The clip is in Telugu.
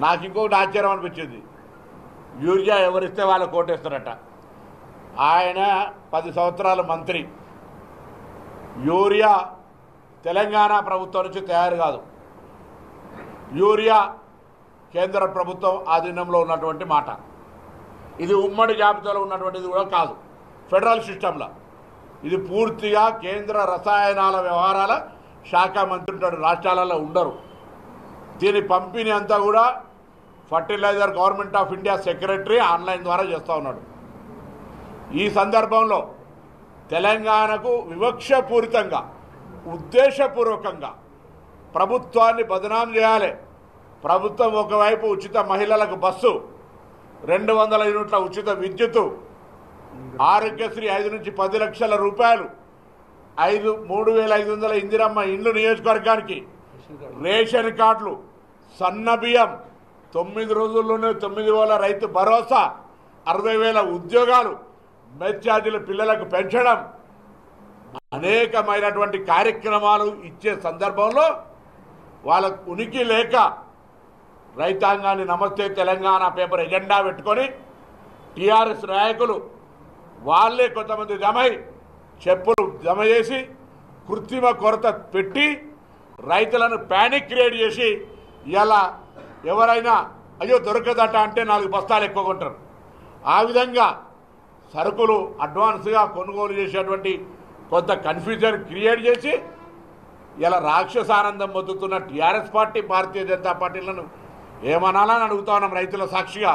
నాకు ఇంకొకటి ఆశ్చర్యం అనిపించింది. యూరియా ఎవరిస్తే వాళ్ళు కోటేస్తారట. ఆయన 10 సంవత్సరాల మంత్రి. యూరియా తెలంగాణ ప్రభుత్వం నుంచి తయారు కాదు, యూరియా కేంద్ర ప్రభుత్వం ఆధీనంలో ఉన్నటువంటి మాట. ఇది ఉమ్మడి జాబితాలో ఉన్నటువంటిది కూడా కాదు, ఫెడరల్ సిస్టంలో. ఇది పూర్తిగా కేంద్ర రసాయనాల వ్యవహారాల శాఖ మంత్రి ఉంటాడు, రాష్ట్రాలలో ఉండరు. దీని పంపిణీ అంతా కూడా fertilizer government of India secretary online ద్వారా చేస్తూ ఉన్నాడు. ఈ సందర్భంలో తెలంగాణకు వివక్షపూరితంగా, ఉద్దేశపూర్వకంగా ప్రభుత్వాన్ని బదనాం చేయాలి. ప్రభుత్వం ఒకవైపు ఉచిత మహిళలకు బస్సు, 200 యూనిట్ల ఉచిత విద్యుత్తు, ఆరోగ్యశ్రీ 5 నుంచి 10 లక్షల రూపాయలు, 3,500 ఇందిరమ్మ ఇండ్లు నియోజకవర్గానికి, రేషన్ కార్డులు, సన్న బియ్యం, 9 రోజుల్లోనే 9,000 రైతు భరోసా, 60,000 ఉద్యోగాలు, మెస్ ఛార్జీలు పిల్లలకు పెంచడం, అనేకమైనటువంటి కార్యక్రమాలు ఇచ్చే సందర్భంలో వాళ్ళకు ఉనికి లేక రైతాంగాన్ని నమస్తే తెలంగాణ పేపర్ ఎజెండా పెట్టుకొని టీఆర్ఎస్ నాయకులు వాళ్ళే కొంతమంది జమై చెప్పులు జమ చేసి కృత్రిమ కొరత పెట్టి రైతులను ప్యానిక్ క్రియేట్ చేసి ఇలా ఎవరైనా అయ్యో దొరకదట అంటే 4 బస్తాలు ఎక్కువ కొంటారు. ఆ విధంగా సరుకులు అడ్వాన్స్గా కొనుగోలు చేసేటువంటి కొంత కన్ఫ్యూజన్ క్రియేట్ చేసి ఇలా రాక్షసానందం పొందుతున్న టీఆర్ఎస్ పార్టీ, భారతీయ జనతా పార్టీలను ఏమనాలని అడుగుతా ఉన్నాం రైతుల సాక్షిగా.